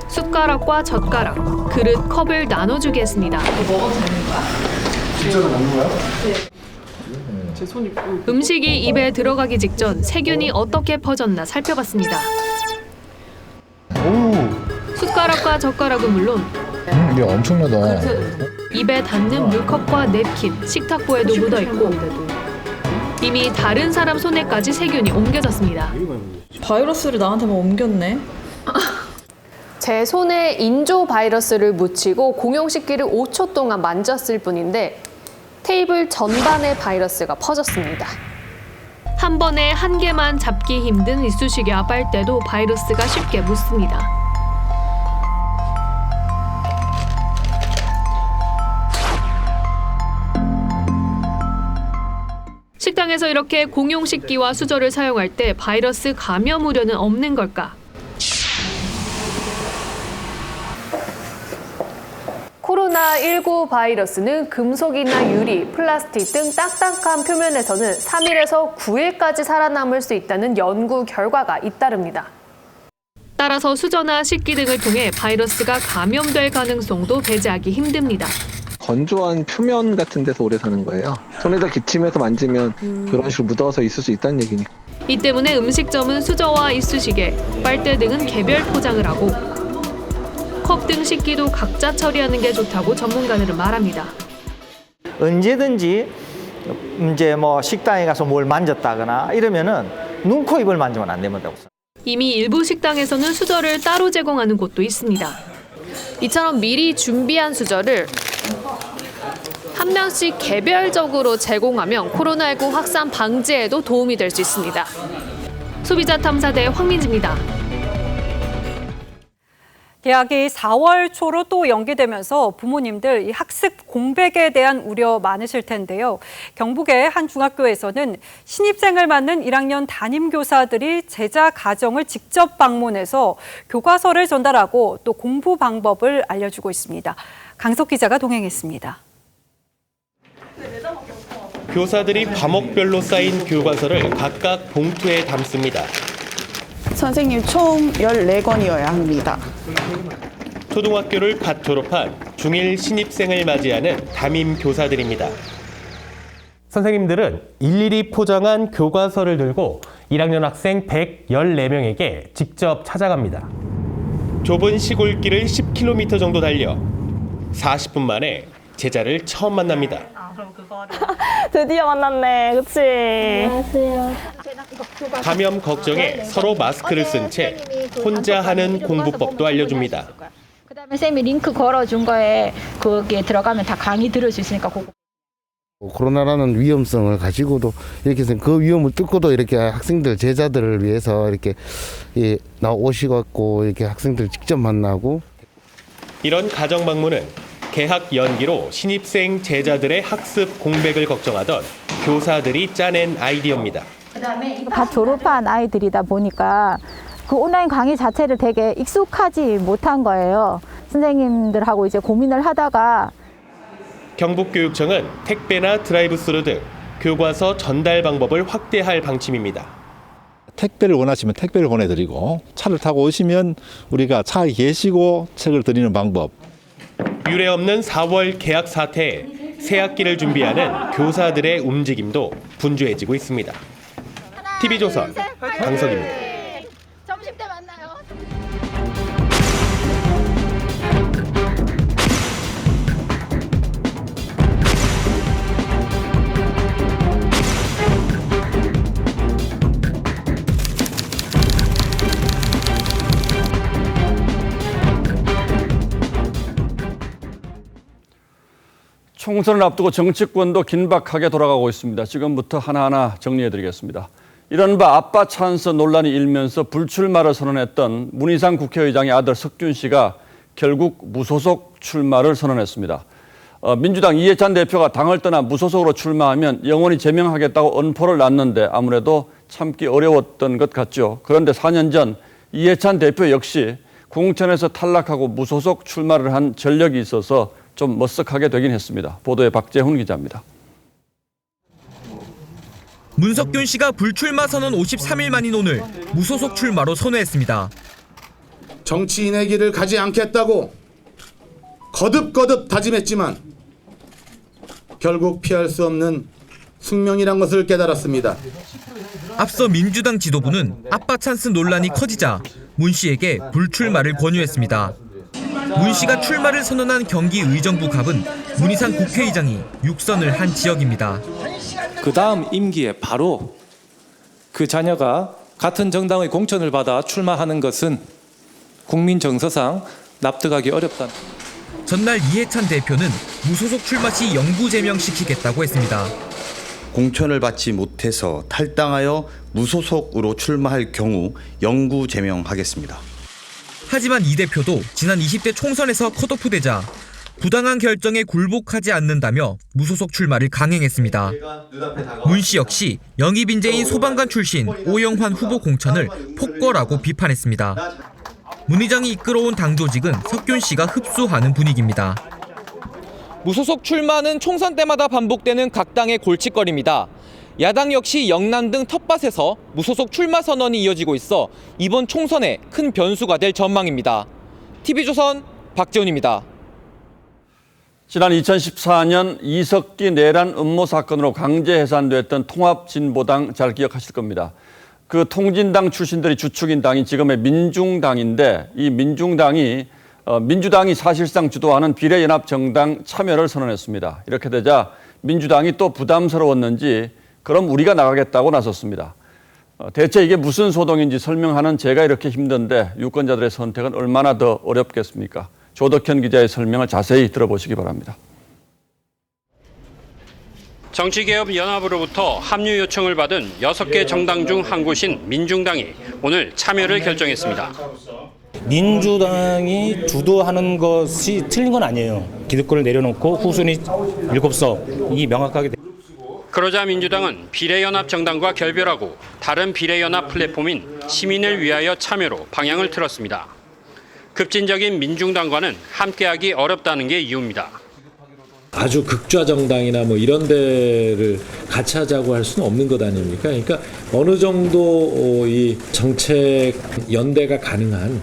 숟가락과 젓가락, 그릇, 컵을 나눠주게 했습니다. 먹어도 되는 거야? 진짜로 먹는 거야? 네. 제 손이... 음식이 입에 들어가기 직전 세균이 어떻게 퍼졌나 살펴봤습니다. 숟가락과 젓가락은 물론 이게 엄청나다. 입에 닿는 물컵과 냅킨, 식탁보에도 묻어있고 이미 다른 사람 손에까지 세균이 옮겨졌습니다. 바이러스를 나한테만 옮겼네. 제 손에 인조 바이러스를 묻히고 공용 식기를 5초 동안 만졌을 뿐인데 테이블 전반에 바이러스가 퍼졌습니다. 한 번에 한 개만 잡기 힘든 이쑤시개와 빨대도 바이러스가 쉽게 묻습니다. 식당에서 이렇게 공용 식기와 수저를 사용할 때 바이러스 감염 우려는 없는 걸까? 코로나19 바이러스는 금속이나 유리, 플라스틱 등 딱딱한 표면에서는 3일에서 9일까지 살아남을 수 있다는 연구 결과가 잇따릅니다. 따라서 수저나 식기 등을 통해 바이러스가 감염될 가능성도 배제하기 힘듭니다. 건조한 표면 같은 데서 오래 사는 거예요. 손에다 기침해서 만지면 그런 식으로 묻어서 있을 수 있다는 얘기니까. 이 때문에 음식점은 수저와 이쑤시개, 빨대 등은 개별 포장을 하고 컵 등 식기도 각자 처리하는 게 좋다고 전문가들은 말합니다. 언제든지 이제 뭐 식당에 가서 뭘 만졌다거나 이러면은 눈, 코, 입을 만지면 안 됩니다. 이미 일부 식당에서는 수저를 따로 제공하는 곳도 있습니다. 이처럼 미리 준비한 수저를 한 명씩 개별적으로 제공하면 코로나19 확산 방지에도 도움이 될 수 있습니다. 소비자 탐사대 황민지입니다. 개학이 4월 초로 또 연기되면서 부모님들 이 학습 공백에 대한 우려 많으실 텐데요. 경북의 한 중학교에서는 신입생을 맞는 1학년 담임교사들이 제자 가정을 직접 방문해서 교과서를 전달하고 또 공부 방법을 알려주고 있습니다. 강석 기자가 동행했습니다. 교사들이 과목별로 쌓인 교과서를 각각 봉투에 담습니다. 선생님 총 14권이어야 합니다. 초등학교를 갓 졸업한 중1 신입생을 맞이하는 담임 교사들입니다. 선생님들은 일일이 포장한 교과서를 들고 1학년 학생 114명에게 직접 찾아갑니다. 좁은 시골길을 10km 정도 달려 40분 만에 제자를 처음 만납니다. 드디어 만났네, 그치? 안녕하세요. 감염 걱정에 서로 마스크를 쓴 채 혼자 하는 공부법도 알려줍니다. 그다음에 쌤이 링크 걸어준 거에 거기에 들어가면 다 강의 들을 수 있으니까 그거. 코로나라는 위험성을 가지고도 이렇게 해서 그 위험을 뚫고도 이렇게 학생들 제자들을 위해서 이렇게 나오시고 이렇게 학생들 직접 만나고 이런 가정 방문은 개학 연기로 신입생 제자들의 학습 공백을 걱정하던 교사들이 짜낸 아이디어입니다. 다 졸업한 아이들이다 보니까 그 온라인 강의 자체를 되게 익숙하지 못한 거예요. 선생님들하고 이제 고민을 하다가 경북교육청은 택배나 드라이브스루 등 교과서 전달 방법을 확대할 방침입니다. 택배를 원하시면 택배를 보내드리고 차를 타고 오시면 우리가 차에 계시고 책을 드리는 방법. 유례 없는 4월 개학 사태에 새 학기를 준비하는 교사들의 움직임도 분주해지고 있습니다. TV조선 강석입니다. 점심 때 만나요. 총선을 앞두고 정치권도 긴박하게 돌아가고 있습니다. 지금부터 하나하나 정리해드리겠습니다. 이른바 아빠 찬스 논란이 일면서 불출마를 선언했던 문희상 국회의장의 아들 석균 씨가 결국 무소속 출마를 선언했습니다. 민주당 이해찬 대표가 당을 떠나 무소속으로 출마하면 영원히 제명하겠다고 언포를 놨는데 아무래도 참기 어려웠던 것 같죠. 그런데 4년 전 이해찬 대표 역시 공천에서 탈락하고 무소속 출마를 한 전력이 있어서 좀 머쓱하게 되긴 했습니다. 보도에 박재훈 기자입니다. 문석균 씨가 불출마 선언 53일 만인 오늘 무소속 출마로 선회했습니다. 정치인의 길을 가지 않겠다고 거듭거듭 다짐했지만 결국 피할 수 없는 숙명이란 것을 깨달았습니다. 앞서 민주당 지도부는 아빠 찬스 논란이 커지자 문 씨에게 불출마를 권유했습니다. 문 씨가 출마를 선언한 경기 의정부 갑은 문희상 국회의장이 육선을 한 지역입니다. 그 다음 임기에 바로 그 자녀가 같은 정당의 공천을 받아 출마하는 것은 국민 정서상 납득하기 어렵다. 전날 이해찬 대표는 무소속 출마 시 영구 제명시키겠다고 했습니다. 공천을 받지 못해서 탈당하여 무소속으로 출마할 경우 영구 제명하겠습니다. 하지만 이 대표도 지난 20대 총선에서 컷오프되자 부당한 결정에 굴복하지 않는다며 무소속 출마를 강행했습니다. 문 씨 역시 영입 인재인 소방관 출신 오영환 후보 공천을 폭거라고 비판했습니다. 문 의장이 이끌어온 당 조직은 석균 씨가 흡수하는 분위기입니다. 무소속 출마는 총선 때마다 반복되는 각 당의 골칫거리입니다. 야당 역시 영남 등 텃밭에서 무소속 출마 선언이 이어지고 있어 이번 총선에 큰 변수가 될 전망입니다. TV조선 박재훈입니다. 지난 2014년 이석기 내란 음모 사건으로 강제 해산됐던 통합진보당 잘 기억하실 겁니다. 그 통진당 출신들이 주축인 당이 지금의 민중당인데 이 민중당이 민주당이 사실상 주도하는 비례연합정당 참여를 선언했습니다. 이렇게 되자 민주당이 또 부담스러웠는지 그럼 우리가 나가겠다고 나섰습니다. 대체 이게 무슨 소동인지 설명하는 제가 이렇게 힘든데 유권자들의 선택은 얼마나 더 어렵겠습니까? 조덕현 기자의 설명을 자세히 들어보시기 바랍니다. 정치개혁연합으로부터 합류 요청을 받은 6개 정당 중 한 곳인 민중당이 오늘 참여를 결정했습니다. 민주당이 주도하는 것이 틀린 건 아니에요. 기득권을 내려놓고 후순위 7석이 명확하게 그러자 민주당은 비례연합정당과 결별하고 다른 비례연합 플랫폼인 시민을 위하여 참여로 방향을 틀었습니다. 급진적인 민중당과는 함께하기 어렵다는 게 이유입니다. 아주 극좌 정당이나 뭐 이런 데를 같이 하자고 할 수는 없는 것 아닙니까? 그러니까 어느 정도 이 정책 연대가 가능한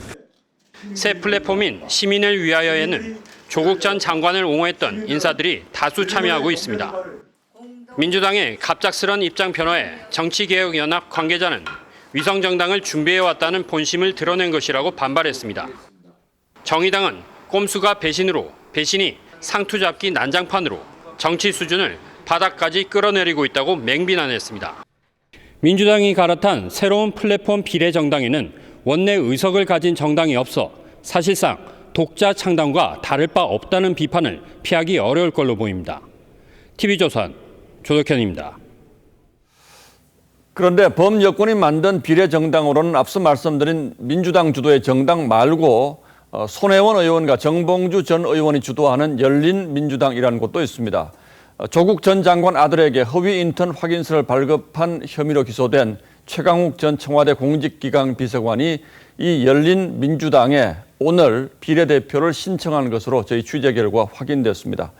새 플랫폼인 시민을 위하여에는 조국 전 장관을 옹호했던 인사들이 다수 참여하고 있습니다. 민주당의 갑작스런 입장 변화에 정치개혁연합 관계자는 위성정당을 준비해왔다는 본심을 드러낸 것이라고 반발했습니다. 정의당은 꼼수가 배신으로 배신이 상투잡기 난장판으로 정치 수준을 바닥까지 끌어내리고 있다고 맹비난했습니다. 민주당이 갈아탄 새로운 플랫폼 비례정당에는 원내 의석을 가진 정당이 없어 사실상 독자 창당과 다를 바 없다는 비판을 피하기 어려울 걸로 보입니다. TV조선 조덕현입니다. 그런데 범여권이 만든 비례정당으로는 앞서 말씀드린 민주당 주도의 정당 말고 손혜원 의원과 정봉주 전 의원이 주도하는 열린민주당이라는 곳도 있습니다. 조국 전 장관 아들에게 허위 인턴 확인서를 발급한 혐의로 기소된 최강욱 전 청와대 공직기강 비서관이 이 열린민주당에 오늘 비례대표를 신청한 것으로 저희 취재 결과 확인됐습니다.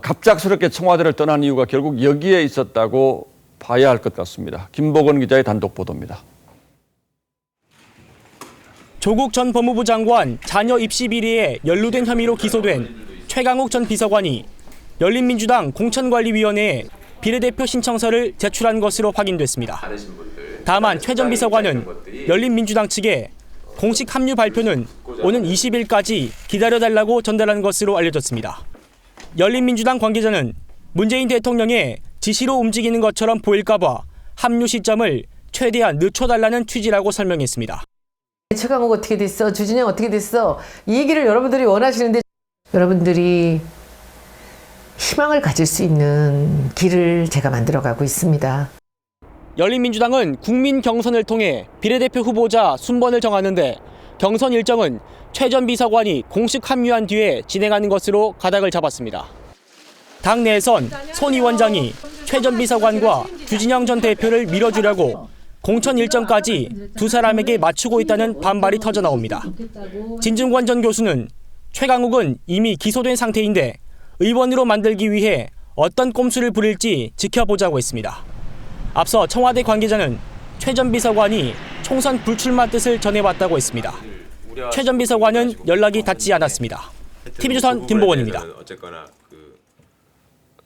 갑작스럽게 청와대를 떠난 이유가 결국 여기에 있었다고 봐야 할 것 같습니다. 김복원 기자의 단독 보도입니다. 조국 전 법무부 장관 자녀 입시 비리에 연루된 혐의로 기소된 최강욱 전 비서관이 열린민주당 공천관리위원회에 비례대표 신청서를 제출한 것으로 확인됐습니다. 다만 최 전 비서관은 열린민주당 측에 공식 합류 발표는 오는 20일까지 기다려달라고 전달한 것으로 알려졌습니다. 열린민주당 관계자는 문재인 대통령의 지시로 움직이는 것처럼 보일까 봐 합류 시점을 최대한 늦춰달라는 취지라고 설명했습니다. 최강욱 어떻게 됐어? 주진영 어떻게 됐어? 이 얘기를 여러분들이 원하시는데 여러분들이 희망을 가질 수 있는 길을 제가 만들어가고 있습니다. 열린민주당은 국민 경선을 통해 비례대표 후보자 순번을 정하는데 경선 일정은 최 전 비서관이 공식 합류한 뒤에 진행하는 것으로 가닥을 잡았습니다. 당 내에선 손 위원장이 최 전 비서관과 주진영 전 대표를 밀어주려고 공천 일정까지 두 사람에게 맞추고 있다는 반발이 터져나옵니다. 진중권 전 교수는 최강욱은 이미 기소된 상태인데 의원으로 만들기 위해 어떤 꼼수를 부릴지 지켜보자고 했습니다. 앞서 청와대 관계자는 최 전 비서관이 총선 불출마 뜻을 전해왔다고 했습니다. 최 전 비서관은 연락이 닿지 않았습니다. TV조선 김보건입니다.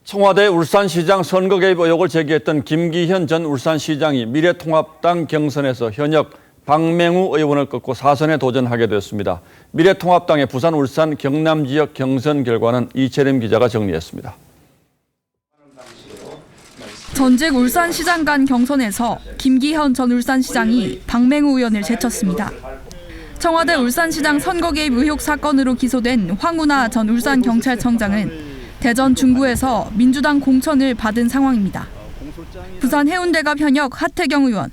청와대 울산시장 선거 개입 의혹을 제기했던 김기현 전 울산시장이 미래통합당 경선에서 현역 박맹우 의원을 꺾고 4선에 도전하게 됐습니다. 미래통합당의 부산, 울산, 경남 지역 경선 결과는 이채림 기자가 정리했습니다. 전직 울산시장 간 경선에서 김기현 전 울산시장이 박맹우 의원을 제쳤습니다. 청와대 울산시장 선거 개입 의혹 사건으로 기소된 황운하 전 울산경찰청장은 대전 중구에서 민주당 공천을 받은 상황입니다. 부산 해운대갑 현역 하태경 의원,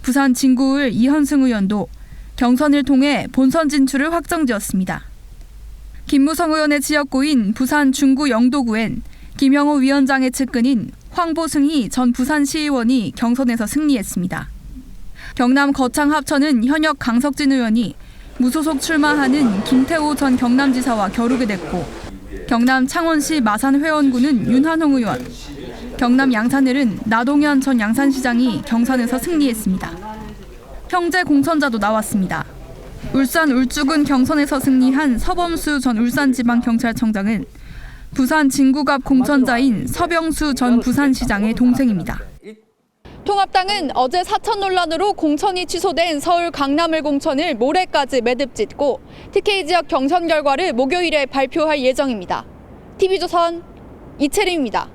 부산 진구을 이현승 의원도 경선을 통해 본선 진출을 확정지었습니다. 김무성 의원의 지역구인 부산 중구 영도구엔 김영호 위원장의 측근인 황보승희 전 부산시의원이 경선에서 승리했습니다. 경남 거창 합천은 현역 강석진 의원이 무소속 출마하는 김태호 전 경남지사와 겨루게 됐고, 경남 창원시 마산 회원구는 윤한홍 의원, 경남 양산을은 나동현 전 양산시장이 경선에서 승리했습니다. 형제 공천자도 나왔습니다. 울산 울주군 경선에서 승리한 서범수 전 울산지방경찰청장은 부산 진구갑 공천자인 서병수 전 부산시장의 동생입니다. 통합당은 어제 사천 논란으로 공천이 취소된 서울 강남을 공천을 모레까지 매듭 짓고 TK 지역 경선 결과를 목요일에 발표할 예정입니다. TV조선 이채림입니다.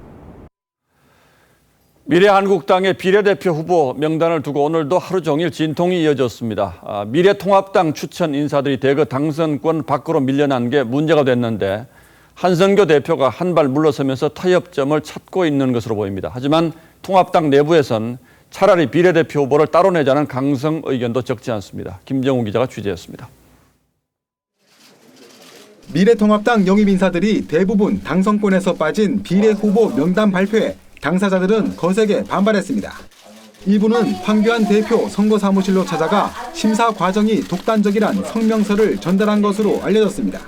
미래한국당의 비례대표 후보 명단을 두고 오늘도 하루 종일 진통이 이어졌습니다. 미래통합당 추천 인사들이 대거 당선권 밖으로 밀려난 게 문제가 됐는데 한성교 대표가 한 발 물러서면서 타협점을 찾고 있는 것으로 보입니다. 하지만 통합당 내부에선 차라리 비례대표 후보를 따로 내자는 강성 의견도 적지 않습니다. 김정우 기자가 취재했습니다. 미래통합당 영입 인사들이 대부분 당선권에서 빠진 비례 후보 명단 발표에 당사자들은 거세게 반발했습니다. 일부는 황교안 대표 선거사무실로 찾아가 심사 과정이 독단적이란 성명서를 전달한 것으로 알려졌습니다.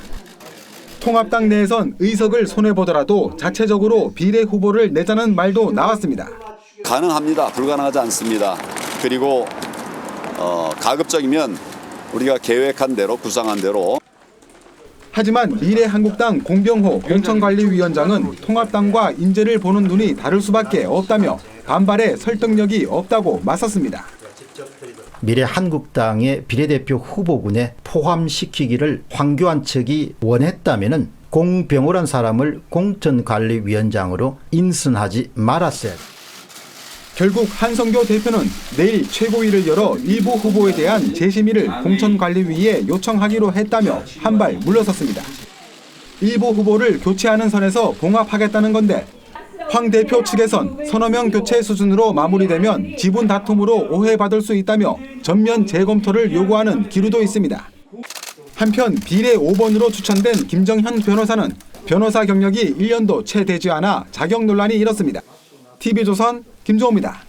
통합당 내에선 의석을 손해보더라도 자체적으로 비례 후보를 내자는 말도 나왔습니다. 가능합니다. 불가능하지 않습니다. 그리고 가급적이면 우리가 계획한 대로 구상한 대로. 하지만 미래한국당 공병호 공천관리위원장은 통합당과 인재를 보는 눈이 다를 수밖에 없다며 반발에 설득력이 없다고 맞섰습니다. 미래한국당의 비례대표 후보군에 포함시키기를 황교안 측이 원했다면 공병호란 사람을 공천관리위원장으로 인선하지 말았어야 합니다. 결국 한성교 대표는 내일 최고위를 열어 일부 후보에 대한 재심의를 공천관리위에 요청하기로 했다며 한 발 물러섰습니다. 일부 후보를 교체하는 선에서 봉합하겠다는 건데 황 대표 측에선 서너 명 교체 수준으로 마무리되면 지분 다툼으로 오해받을 수 있다며 전면 재검토를 요구하는 기류도 있습니다. 한편 비례 5번으로 추천된 김정현 변호사는 변호사 경력이 1년도 채 되지 않아 자격 논란이 일었습니다. TV조선 김종호입니다.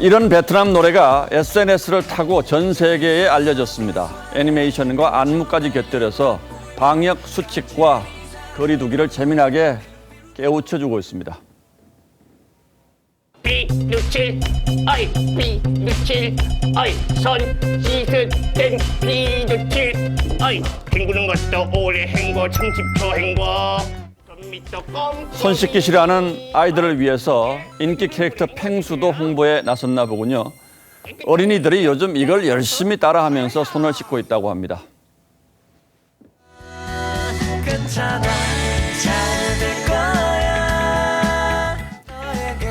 이런 베트남 노래가 SNS를 타고 전 세계에 알려졌습니다. 애니메이션과 안무까지 곁들여서 방역 수칙과 거리 두기를 재미나게 깨우쳐주고 있습니다. 비누칠 어이 비누칠 어이 손 씻을 땐 비누칠 어이 헹구는 것도 오래 헹궈 30초 헹궈. 손 씻기 싫어하는 아이들을 위해서 인기 캐릭터 펭수도 홍보에 나섰나 보군요. 어린이들이 요즘 이걸 열심히 따라하면서 손을 씻고 있다고 합니다.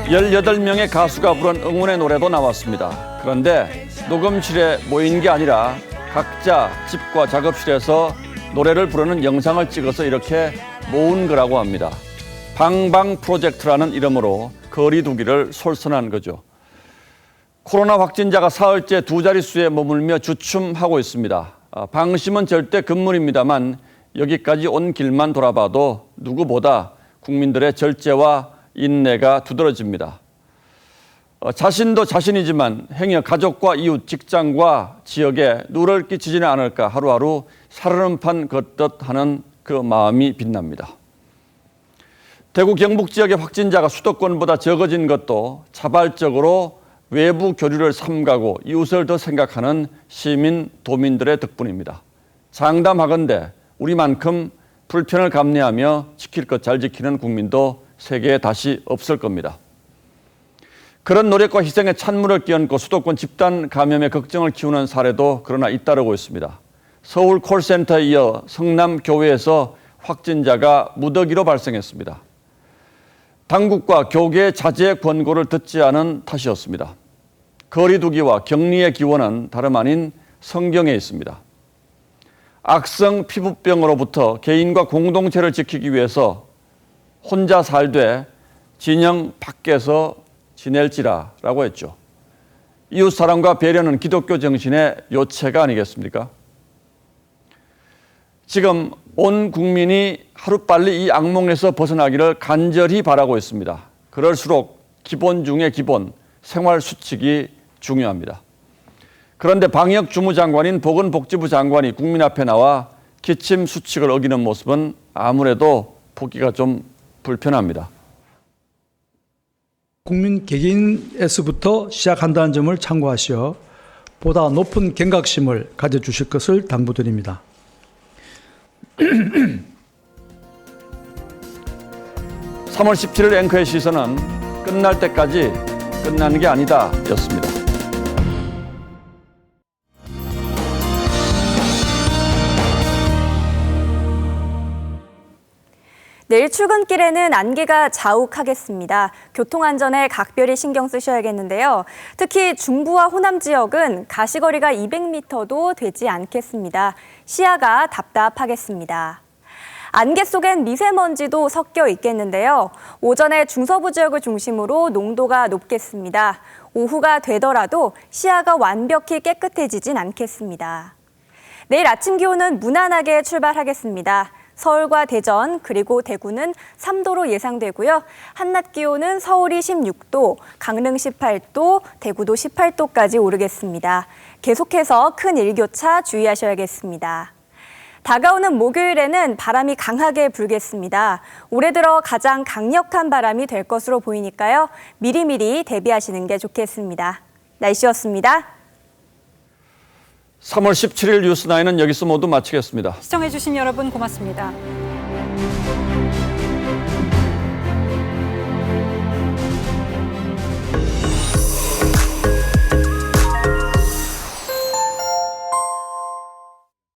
18명의 가수가 부른 응원의 노래도 나왔습니다. 그런데 녹음실에 모인 게 아니라 각자 집과 작업실에서 노래를 부르는 영상을 찍어서 이렇게 모은 거라고 합니다. 방방 프로젝트라는 이름으로 거리 두기를 솔선한 거죠. 코로나 확진자가 사흘째 두 자릿수에 머물며 주춤하고 있습니다. 방심은 절대 금물입니다만 여기까지 온 길만 돌아봐도 누구보다 국민들의 절제와 인내가 두드러집니다. 자신도 자신이지만 행여 가족과 이웃, 직장과 지역에 누를 끼치지는 않을까 하루하루 살얼음판 걷듯 하는 그 마음이 빛납니다. 대구 경북 지역의 확진자가 수도권보다 적어진 것도 자발적으로 외부 교류를 삼가고 이웃을 더 생각하는 시민, 도민들의 덕분입니다. 장담하건대 우리만큼 불편을 감내하며 지킬 것 잘 지키는 국민도 세계에 다시 없을 겁니다. 그런 노력과 희생에 찬물을 끼얹고 수도권 집단 감염의 걱정을 키우는 사례도 그러나 잇따르고 있습니다. 서울 콜센터에 이어 성남 교외에서 확진자가 무더기로 발생했습니다. 당국과 교계의 자제 권고를 듣지 않은 탓이었습니다. 거리 두기와 격리의 기원은 다름 아닌 성경에 있습니다. 악성 피부병으로부터 개인과 공동체를 지키기 위해서 혼자 살되 진영 밖에서 지낼지라라고 했죠. 이웃사랑과 배려는 기독교 정신의 요체가 아니겠습니까? 지금 온 국민이 하루빨리 이 악몽에서 벗어나기를 간절히 바라고 있습니다. 그럴수록 기본 중에 기본, 생활 수칙이 중요합니다. 그런데 방역 주무장관인 보건복지부 장관이 국민 앞에 나와 기침 수칙을 어기는 모습은 아무래도 보기가 좀 불편합니다. 국민 개개인에서부터 시작한다는 점을 참고하시어 보다 높은 경각심을 가져주실 것을 당부드립니다. 3월 17일 앵커의 시선은 끝날 때까지 끝나는 게 아니다 였습니다. 내일 출근길에는 안개가 자욱하겠습니다. 교통안전에 각별히 신경 쓰셔야겠는데요. 특히 중부와 호남 지역은 가시거리가 200m도 되지 않겠습니다. 시야가 답답하겠습니다. 안개 속엔 미세먼지도 섞여 있겠는데요. 오전에 중서부 지역을 중심으로 농도가 높겠습니다. 오후가 되더라도 시야가 완벽히 깨끗해지진 않겠습니다. 내일 아침 기온은 무난하게 출발하겠습니다. 서울과 대전 그리고 대구는 3도로 예상되고요. 한낮 기온은 서울이 16도, 강릉 18도, 대구도 18도까지 오르겠습니다. 계속해서 큰 일교차 주의하셔야겠습니다. 다가오는 목요일에는 바람이 강하게 불겠습니다. 올해 들어 가장 강력한 바람이 될 것으로 보이니까요. 미리미리 대비하시는 게 좋겠습니다. 날씨였습니다. 3월 17일 뉴스9는 여기서 모두 마치겠습니다. 시청해주신 여러분 고맙습니다.